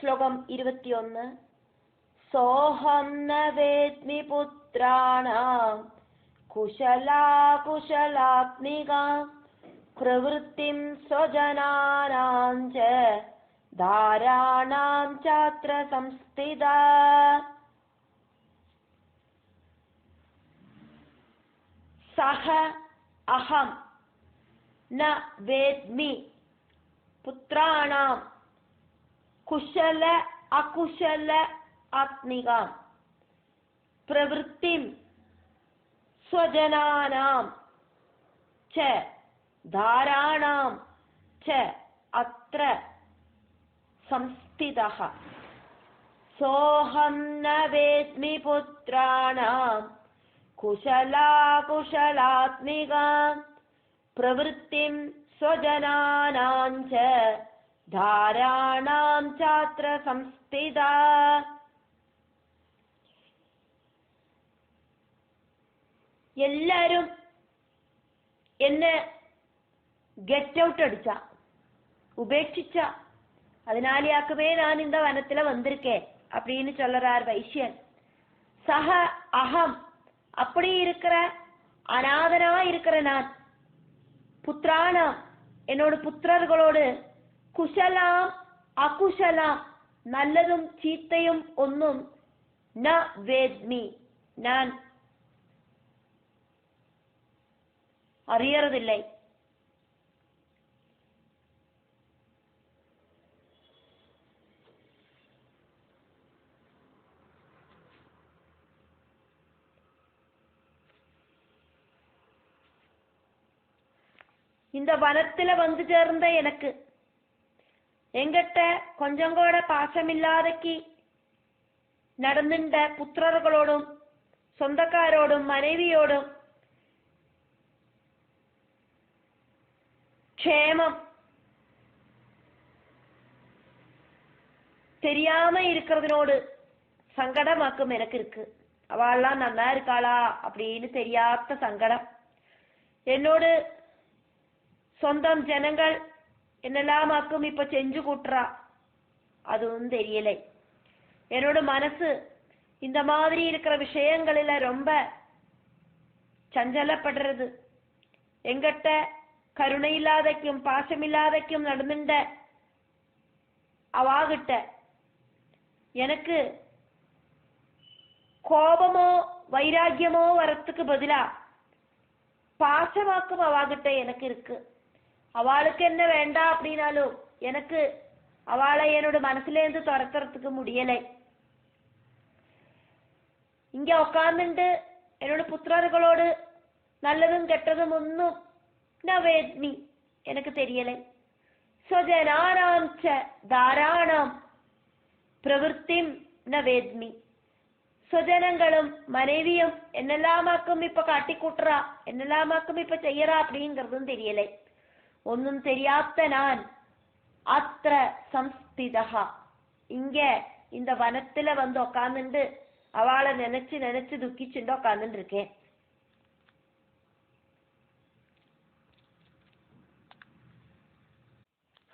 ശ്ലോകം 21. സോഹം ന വേദ്മി പുത്രാണാം കുശലാകുശലാത്മികാം പ്രവൃത്തിം സ്വജനാനാം ച ധാരാണാം ചാത്ര സംസ്ഥിതാ. സഹ അഹം ന വേദ്മി പുത്രാണാം കുശല അകുശല ആത്മികാം പ്രവൃത്തിം സ്വജനാനാം ച ധാരാണാം ച അത്ര സംസ്ഥിതഃ. സോഹം ന വേദ്മി പുത്രാണാം കുശലാകുശലാത്മികാം പ്രവൃത്തിം സ്വജനാനാം ച ധാരാണാം ചാത്ര സംസ്ഥിതാ. எல்லாரும் என்ன கெட் அவுட் அடிச்சா, உபேட்சிச்சா, அதனாலேயாக்கவே நான் இந்த வனத்துல வந்திருக்கேன் அப்படின்னு சொல்றார் வைசியன். சக அகம், அப்படி இருக்கிற அநாதனா இருக்கிற நான், புத்திராணாம் என்னோட புத்திரர்களோடு, குஷலாம் அகுஷலாம் நல்லதும் சீத்தையும் ஒன்னும் ந வேத்மி நான் அறியறதில்லை. இந்த வனத்துல வந்து சேர்ந்த எனக்கு எங்கிட்ட கொஞ்சம் கூட பாசமில்லாதக்கு நடந்துட்ட புத்திரர்களோடும் சொந்தக்காரோடும் மனைவியோடும் க்ஷேமம் தெரியாம இருக்கிறதுனோடு சங்கடமாக்கும் எனக்கு இருக்கு. அவள்லாம் நல்லா இருக்காளா அப்படின்னு தெரியாத சங்கடம். என்னோடு சொந்தம் ஜனங்கள் என்னெல்லாமாக்கும் இப்ப செஞ்சு கூட்டுறா, அதுவும் தெரியலை. என்னோட மனசு இந்த மாதிரி இருக்கிற விஷயங்களில ரொம்ப சஞ்சலப்படுறது. எங்கிட்ட கருணை இல்லாதக்கும் பாசமில்லாதக்கும் நடந்துட்ட அவாகிட்ட எனக்கு கோபமோ வைராக்கியமோ வரத்துக்கு பதிலா பாசமாக்கும் அவாகிட்ட எனக்கு இருக்கு. அவளுக்கு என்ன வேண்டாம் அப்படின்னாலும் எனக்கு அவளை என்னோட மனசுலேருந்து துரத்துறதுக்கு முடியலை. இங்க உட்கார்ந்துட்டு என்னோட புத்திரர்களோடு நல்லதும் கெட்டதும் ஒன்னும் ந வேத்மி எனக்கு தெரியலை. ஸ்வஜனானாம் ச தாராணாம் பிரவൃത്തിம் ந வேத்மி. சுஜனங்களும் மனைவியும் என்னெல்லாமாக்கும் இப்ப காட்டிக்கூட்டுறா, என்னெல்லாமாக்கும் இப்ப செய்யறா அப்படிங்கிறதும் தெரியலை. ஒன்னும் தெரியாத நான் அத்திர சம்ஸ்திதா, இங்க இந்த வனத்துல வந்து உக்காந்துண்டு அவளை நினைச்சு நினைச்சு துக்கிச்சுண்டு உக்காந்துட்டு இருக்கேன்.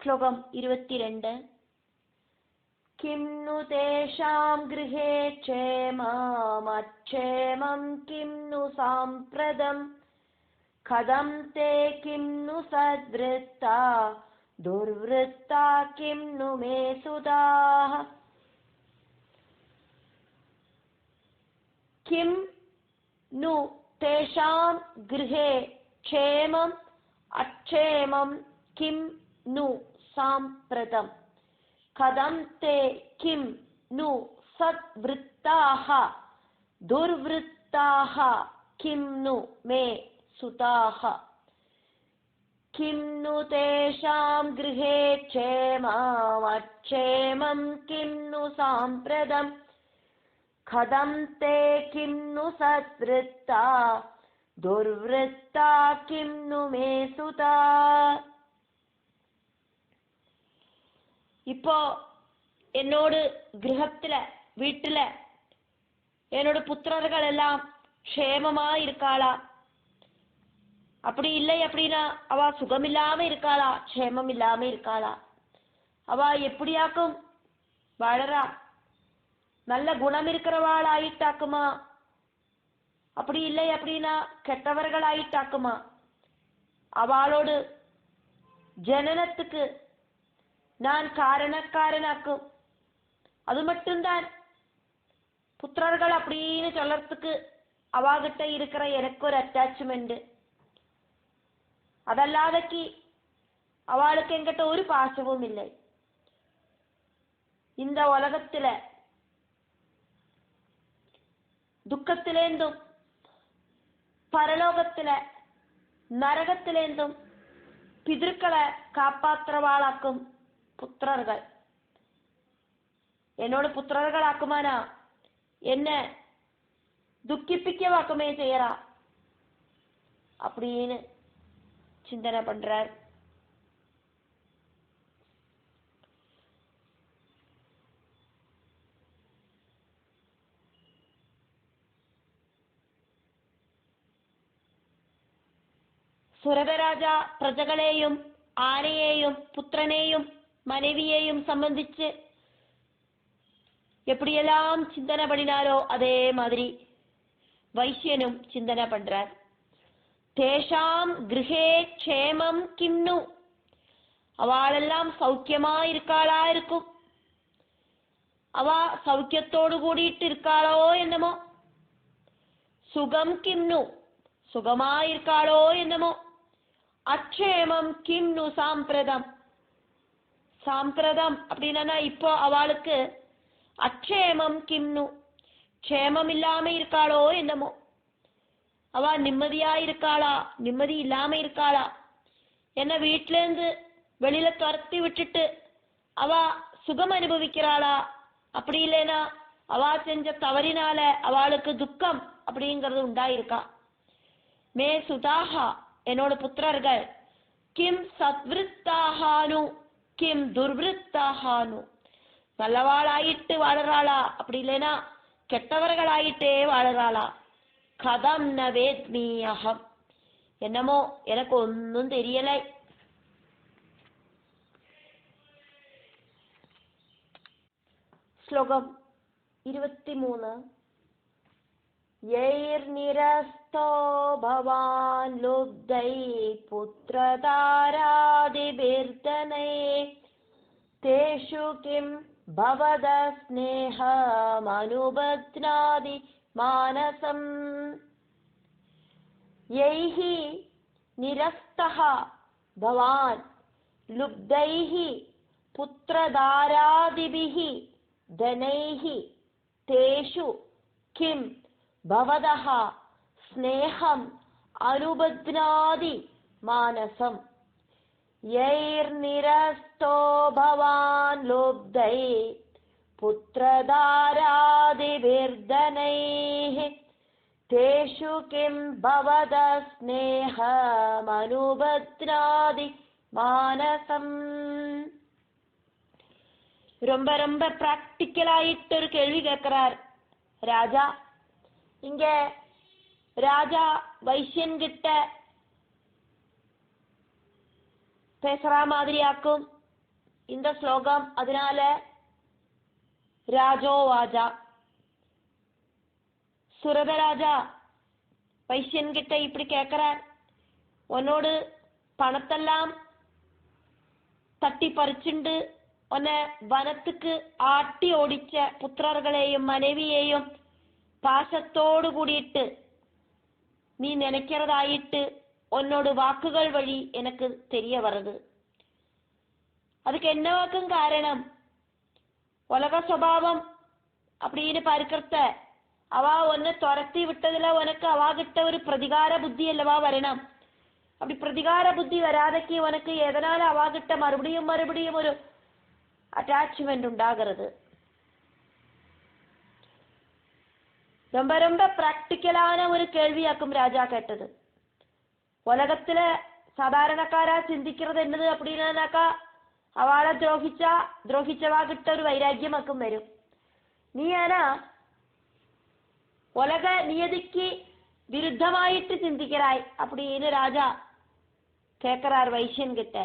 ஸ்லோகம் 22. கிம் நு தேஷாம் கிருஹே க்ஷேமம் அக்ஷேமம் கிம் நு சாம்பிரதம் கதம் தே கிம் நு சத்விருத்தா துர்விருத்தா கிம் நு மே சுதாஹ. கிம் நு தேஷாம் கிருஹே க்ஷேமம் அக்ஷேமம் கிம் நு சாம்பிரதம் கதம் தே கிம் நு சத்விருத்தாஹ துர்விருத்தாஹ கிம் நு மே சுதாஹ. கிம் நு தேஷாம் கிருஹே க்ஷேமம் அக்ஷேமம் கிம் நு சாம்பிரதம் கதம் தே கிம் நு சத்விருத்தா துர்விருத்தா கிம் நு மே சுதா. இப்போ என்னோட கிரகத்துல வீட்டுல என்னோட புத்திரர்கள் எல்லாம் க்ஷேமமா இருக்காளா, அப்படி இல்லை அப்படின்னா அவ சுகம் இல்லாம இருக்காளா, க்ஷேமம் இல்லாம இருக்காளா, அவ எப்படியாக்கும் வாழறா, நல்ல குணம் இருக்கிறவாளாயிட்டாக்குமா, அப்படி இல்லை அப்படின்னா கெட்டவர்களாயிட்டாக்குமா. அவளோடு ஜனனத்துக்கு நான் காரணக்காரனாக்கும். அது மட்டும்தான் புத்திரர்கள் அப்படின்னு சொல்லறதுக்கு அவாகிட்ட இருக்கிற எனக்கு ஒரு அட்டாச்மெண்ட். അതല്ലാതക്ക് அவளுக்கு என்கிட்ட ஒரு பாசமும் இல்லை. இந்த உலகத்துல துக்கத்திலேந்தும் பரலோகத்துல நரகத்திலேந்தும் பிதൃக்களை காப்பாற்றுறவாளாக்கும் புத்திரர்கள். என்னோட புத்திரர்களாக்குமானா என்ன துக்கிப்பிக்கவாக்குமே செய்யறா அப்படின்னு சிந்தனை பண்றார். സുരഭരാജ പ്രജകളെയും ആനയെയും പുത്രനെയും മனைவியையும் സംബന്ധിച്ച് எப்படியெல்லாம் சிந்தனை பண்ணினாரோ அதே மாதிரி வைசியனும் சிந்தனை பண்றார். தேஷாம் கிருஹே க்ஷேமம் கிம்னு, அவளெல்லாம் சௌக்கியமா இருக்காளா இருக்கும். அவ சௌக்கியத்தோடு கூடிட்டு இருக்காளோ என்னமோ. சுகம் கிம்னு, சுகமா இருக்காளோ என்னமோ. அக்ஷேமம் கிம்னு சாம்பிரதம், சாம்பிரதம் அப்படின்னா இப்போ அவளுக்கு அக்ஷேமம் கிம்னு, க்ஷேமம் இல்லாம இருக்காளோ என்னமோ. அவ நிம்மதியா இருக்காளா நிம்மதி இல்லாம இருக்காளா. என்ன வீட்டுல இருந்து வெளியில துரத்தி விட்டுட்டு அவ சுகம் அனுபவிக்கிறாளா, அப்படி இல்லைன்னா அவ செஞ்ச தவறினால அவளுக்கு துக்கம் அப்படிங்கிறது உண்டாயிருக்கா. மே சுதாஹா, என்னோட புத்திரர்கள் கிம் சத்விருத்தாஹானு கிம் துர்விருத்தாஹானு, நல்லவாளாயிட்டு வாழறாளா அப்படி இல்லைன்னா கெட்டவர்களாயிட்டே வாழறாளா. கதம் ந வேத்மி அகம், என்னமோ எனக்கு ஒன்னும் தெரியலை. ശ്ലോകം 23. യൈർനിരസ്തോ ഭവാൻ ലുബ്ധൈ പുത്രതാരാദിഭിർധനൈ തേഷു കിം ഭവത സ്നേഹമനുബധ്നാതി മാനസം. യൈഹി നിരസ്തഃ ഭവാൻ ലുബ്ധൈഹി പുത്രധാരാദിഭിഃ ധനൈഃ തേഷു കിം ഭവതഃ സ്നേഹം അനുബധ്നാതി മാനസം. യൈർനിരസ്തോ ഭവാൻ ലുബ്ധൈ പുത്രധാരാദിഭിർധനൈഃ തേഷു കിം ഭവത സ്നേഹമനുബധ്നാതി മാനസം. ரொம்ப ரொம்ப பிராக்டிக்கலாயிட்டு ஒரு கேள்வி கேட்கிறார் ராஜா. இங்க ராஜா வைசியன் கிட்ட பேசுற மாதிரியாக்கும் இந்த ஸ்லோகம். அதனால ராஜோ வாஜா, சுரதராஜா வைசியன் கிட்ட இப்படி கேட்கிறார், உன்னோடு பணத்தெல்லாம் தட்டி பறிச்சுண்டு உன்னை வனத்துக்கு ஆட்டி ஓடிச்ச புத்திரர்களையும் மனைவியையும் பாசத்தோடு கூடிட்டு நீ நினைக்கிறதாயிட்டு உன்னோட வாக்குகள் வழி எனக்கு தெரிய வருது. அதுக்கு என்னவாக்கும் காரணம்? உலக சுபாவம் அப்படின்னு பார்க்கறத அவ ஒன்னு துரத்தி விட்டதுல உனக்கு அவாகிட்ட ஒரு பிரதிகார புத்தி அல்லவா வரணும். அப்படி பிரதிகார புத்தி வராதக்கு உனக்கு எதனால அவாகிட்ட மறுபடியும் மறுபடியும் ஒரு அட்டாச்மெண்ட் உண்டாகிறது. ரொம்ப ரொம்ப பிராக்டிக்கலான ஒரு கேள்வியாக்கும் ராஜா கேட்டது. உலகத்துல சாதாரணக்காரா சிந்திக்கிறது என்னது அப்படின்னாக்கா அவளை துரோகிச்சவாகிட்ட ஒரு வைராக்கியமாக்கும் வரும். நீ ஆனா உலக நியதிக்கு விருத்தமாயிட்டு சிந்திக்கிறாய் அப்படின்னு ராஜா கேட்கிறார் வைசியன் கிட்ட.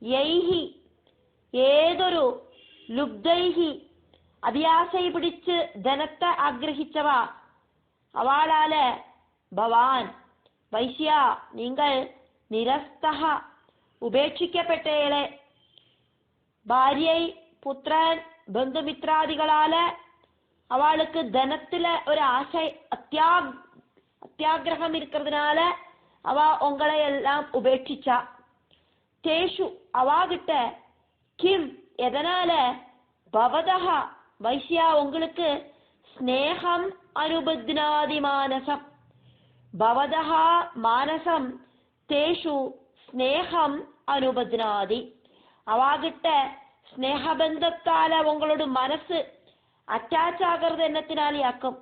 யைஹி, ஏதொரு லுப்தைஹி അതിയാശை പിടിച്ച് ധനത്തെ ആഗ്രഹിച്ചവ അവളാല ഭവാൻ വൈശ്യ നിങ്ങൾ നിരസ്തഹ ഉപേക്ഷിക്കപ്പെട്ടേളെ ഭാര്യை പുത്രൻ ബന്ധുമിത്രാദികളാല അവൾക്ക് ധനത്തിലെ ഒരു ആശ അത്യാഗ്രഹം இருக்கிறதுனால அவ உங்களை எல்லாம் ഉപേക്ഷിച്ച தேஷு அவாகிட்ட கிம் எதனால பவதஹ வைஷ்யா உங்களுக்கு ஸ்நேகம் அனுபத்னாதி மானசம் பவதஹ மானசம் தேஷு ஸ்நேகம் அனுபத்னாதி அவாகிட்ட ஸ்நேகபந்தத்தால உங்களோட மனசு அட்டாச் ஆகிறது என்னத்தினாலேயாக்கும்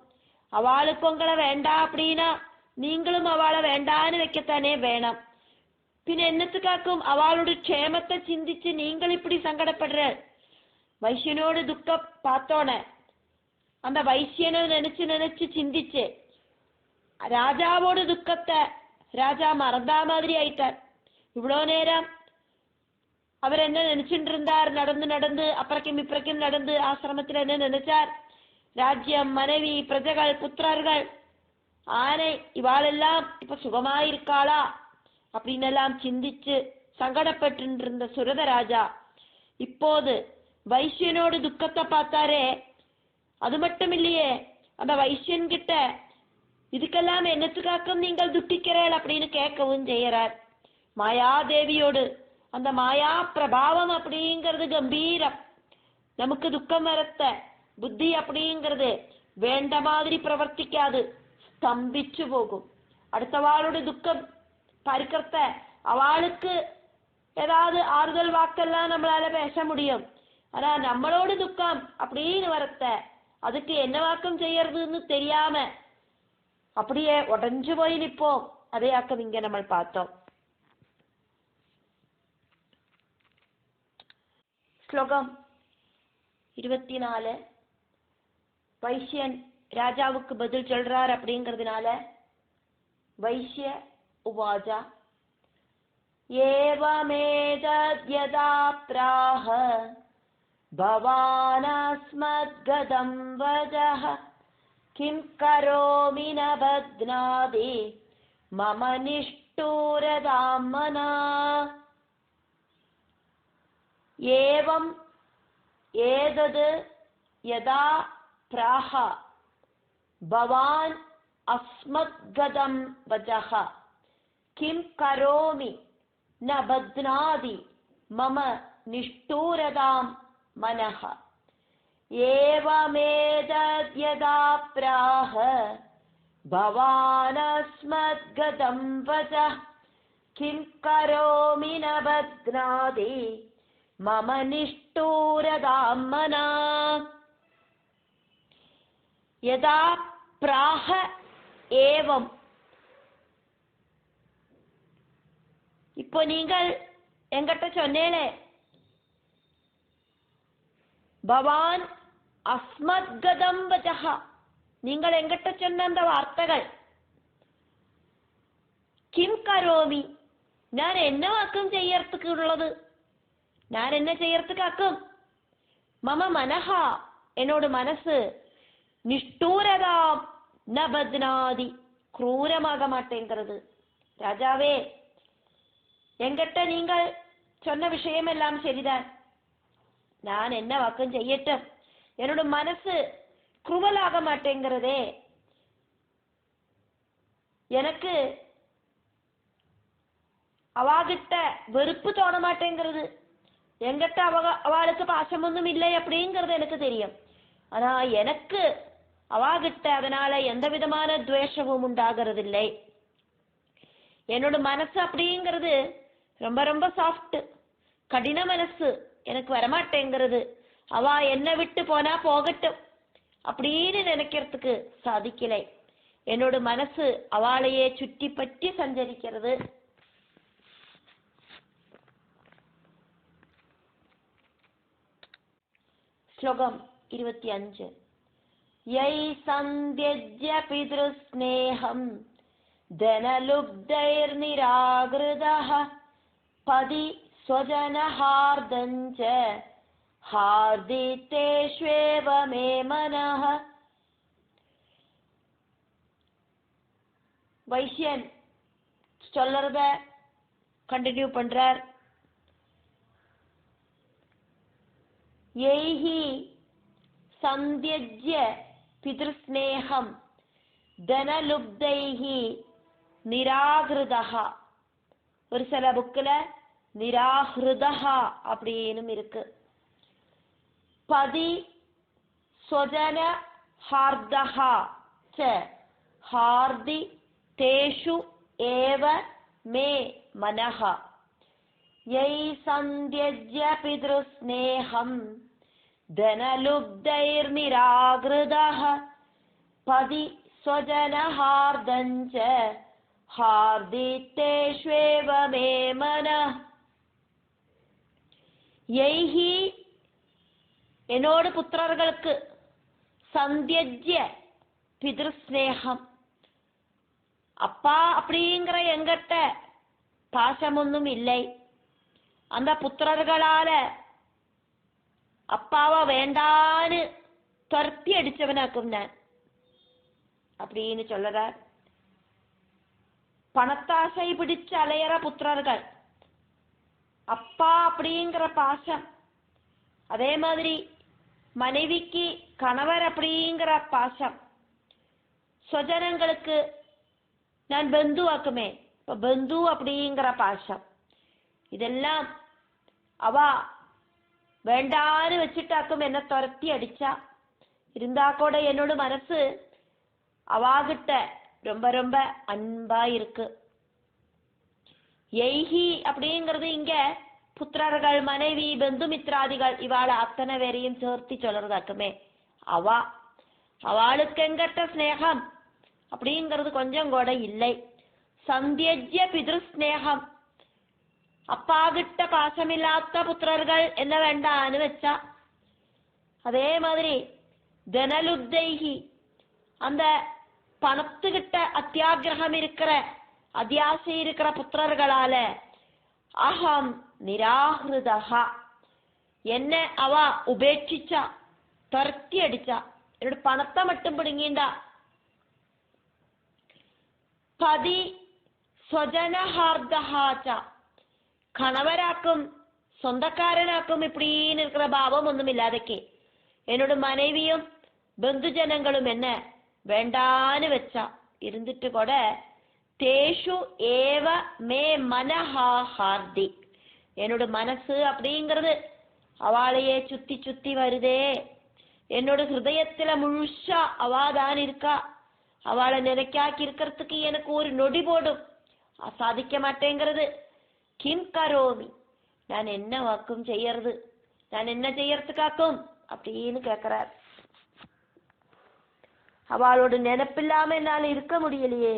அவளுக்கு உங்களை வேண்டா அப்படின்னா நீங்களும் அவளை வேண்டான்னு வைக்கத்தானே வேണം പിന്നെ എന്നத்துக்காக்கும் அவளோட ക്ഷേമത്തെ ചിന്തിച്ച് നിങ്ങൾ இப்படி சங்கடப்படுற வைஷ்யனோட துக்கம் பார்த்தோன அந்த வைஷ்யனை நினைச்சு சிந்திச்சு ராஜாவோட துக்கத்தை ராஜா மறந்தா மாதிரி ஆயிட்டார் இவ்வளோ நேரம் அவர் என்ன நினைச்சுட்டு இருந்தார் நடந்து அப்புறக்கும் இப்புறக்கும் நடந்து ஆசிரமத்தில் என்ன நினைச்சார் ராஜ்யம் மனைவி பிரஜைகள் புத்திரர்கள் ஆனை இவாளெல்லாம் இப்ப சுகமாயிருக்காளா அப்படின்னு எல்லாம் சிந்திச்சு சங்கடப்பட்டு இருந்த சுரத ராஜா இப்போது வைஷ்யனோட துக்கத்தை பார்த்தாரே அது மட்டும் இல்லையே அந்த வைஷ்யன் கிட்ட இதுக்கெல்லாம் என்னத்துக்காக்கும் நீங்கள் துட்டிக்கிறீர்கள் அப்படின்னு கேட்கவும் செய்யறார் மாயாதேவியோடு அந்த மாயா பிரபாவம் அப்படிங்கிறது கம்பீரம் நமக்கு துக்கம் வரத்த புத்தி அப்படிங்கிறது வேண்ட மாதிரி பிரவர்த்திக்காது ஸ்தம்பிச்சு போகும் அடுத்தவாளோட துக்கம் பறிக்கிறத அவளுக்கு ஏதாவது ஆறுதல் வாக்கெல்லாம் நம்மளால பேச முடியும் ஆனா நம்மளோட துக்கம் அப்படின்னு வரத்த அதுக்கு என்ன வாக்கம் செய்யறதுன்னு தெரியாம அப்படியே உடஞ்சு போய் நிற்போம் அதே ஆக்கம் இங்க நம்ம பார்த்தோம் ஸ்லோகம் 24 வைஷ்யன் ராஜாவுக்கு பதில் சொல்றார் அப்படிங்கிறதுனால வைஷ்ய உவாஜ ஏவமேதத்யதா ப்ராஹ பவானஸ்மத்கதம் வஜஹ கிம் கரோமி ந பத்னாதி மம நிஷ்டூரதாமனா ஏவம் ஏதது யதா ப்ராஹ பவான் அஸ்மத்கதம் வஜஹ கிம் கரோமி ந பத்னாதி மம நிஷ்டூரதாம் மனஹ ஏவமேதத்யதா ப்ராஹ பவானஸ்மத்கதம் வஜஹ கிம் கரோமி ந பத்னாதி மம நிஷ்டூரதாம் மனா யதா ப்ராஹ ஏவம் இப்போ நீங்கள் எங்கிட்ட சொன்னேனே பவான் அஸ்மத்கதம் வஜஹ நீங்கள் எங்கிட்ட சொன்ன அந்த வார்த்தைகள் கிம் கரோமி ഞാൻ എന്നവാക്കും ചെയ്യறதுக்கு உள்ளது ഞാൻ என்ன செய்யறதுக்காக்கும் மம மனஹ என்னோட மனசு நிஷ்டூரதா ந பத்னாதி ക്രൂരமாக மாட்டேங்கிறது ராஜாவே எங்கிட்ட நீங்கள் சொன்ன விஷயமெல்லாம் சரிதான் நான் என்ன வாக்கம் செய்யட்டும் என்னோட மனசு குருவலாக மாட்டேங்கிறதே எனக்கு அவாகிட்ட வெறுப்பு தோண மாட்டேங்கிறது எங்கிட்ட அவளுக்கு பாசமொன்னும் இல்லை அப்படிங்கிறது எனக்கு தெரியும் ஆனா எனக்கு அவாகிட்ட அதனால எந்த விதமான துவேஷமும் உண்டாகிறதில்லை என்னோட மனசு அப்படிங்கிறது ரொம்ப ரொம்ப சாஃப்ட் கடின மனசு எனக்கு வரமாட்டேங்கிறது அவ என்னை விட்டு போனா போகட்டும் அப்படின்னு நினைக்கிறதுக்கு சாதிக்கலை என்னோட மனசு அவளையே சுற்றி பற்றி சஞ்சரிக்கிறது ஸ்லோகம் 25 யை சந்த்யஜ்ய பித்ருஸ்நேகம் தனலுப்தைர்நிராகிருதः பதி ஸ்வஜனஹார்தஞ்ச ஹார்தித்தேஷ்வேவ மே மனஹ. வைசியன் சொல்றத கண்டினியூ பண்றார். யைஹி சந்தியஜ்ய பித்ருஸ்நேகம் தனலுப்தைஹி நிராகிருதஹ. ஒரு சில புக்கில் நிராகிருதஹா அப்படின்னு இருக்கு. பதி ஸ்வஜன ஹார்தஹா ச ஹார்தி தேஷு ஏவ மே மனஹ. யை சந்தியஜ்ய பித்ருஸ்நேகம் தனலுப்தைர் நிராகிருதஹ பதி ஸ்வஜன ஹார்தஞ்ச ஹார்தித்தேஷ்வேவ மே மனஹ. யைஹி என்னோடு புத்திரர்களுக்கு, சந்தியஜ்ய பித்ருஸ்நேகம் அப்பா அப்படிங்கிற எங்கிட்ட பாசமொன்னும் இல்லை. அந்த புத்திரர்களால அப்பாவை வேண்டான்னு துரத்தி அடிச்சவனாக்கும் நான் அப்படின்னு சொல்றார். பணத்தாசை பிடிச்சு அலையற புத்திரர்கள், அப்பா அப்படிங்கிற பாசம். அதே மாதிரி மனைவிக்கு கணவர் அப்படிங்கிற பாசம். சுவஜனங்களுக்கு நான் பந்துவாக்குமே, இப்ப பந்து அப்படிங்கிற பாசம். இதெல்லாம் அவ வேண்டான்னு வச்சுட்டாக்கும் என்ன துரத்தி அடிச்சா. இருந்தா கூட என்னோட மனசு அவாகிட்ட ரொம்ப ரொம்ப அன்பா இருக்கு. யைஹி அப்படிங்கிறது இங்க புத்திரர்கள், மனைவி, பந்துமித்ராதிகள் இவாளை அத்தனை பேரையும் சேர்த்தி சொல்றதாக்குமே. அவளுக்கு எங்கிட்ட ஸ்நேகம் அப்படிங்கிறது கொஞ்சம் கூட இல்லை. சந்தியஜ்ய பித்ருஸ்நேகம் அப்பா கிட்ட பாசமில்லாத புத்திரர்கள் என்ன வேண்டான்னு வச்சா. அதே மாதிரி தனலுப்தைஹி அந்த பணத்துக்கிட்ட அத்தியாகிரகம் இருக்கிற, அத்தியாசை இருக்கிற புத்திரர்களால அகம் நிராகிருதஹா என்ன அவ உபேட்சிச்சா, துரத்தி அடிச்சா, என்னோட பணத்தை மட்டும் பிடுங்கிண்டா. பதி സ്വജനഹാർദ്ദഹാച്ച கணவராக்கும் சொந்தக்காரனாக்கும் இப்படின்னு இருக்கிற பாவம் ஒன்றும் இல்லாதக்கே என்னோட மனைவியும் பந்துஜனங்களும் என்ன வேண்டான்னு வச்சா. இருந்துட்டு கூட தேஷு ஏவ மே மனஹா ஹார்தி என்னோட மனசு அப்படிங்கிறது அவளையே சுத்தி சுத்தி வருதே. என்னோட ஹிருதயத்துல முழுசா அவாதான் இருக்கா. அவளை நினைக்காக்கி இருக்கிறதுக்கு எனக்கு ஒரு நொடி போடும், சாதிக்க மாட்டேங்கிறது. கிம் கரோமி நான் என்ன வாக்கும் செய்யறது, நான் என்ன செய்யறதுக்காக்கும் அப்படின்னு கேட்கிறார். அவளோட நினைப்பில்லாம என்னால இருக்க முடியலையே.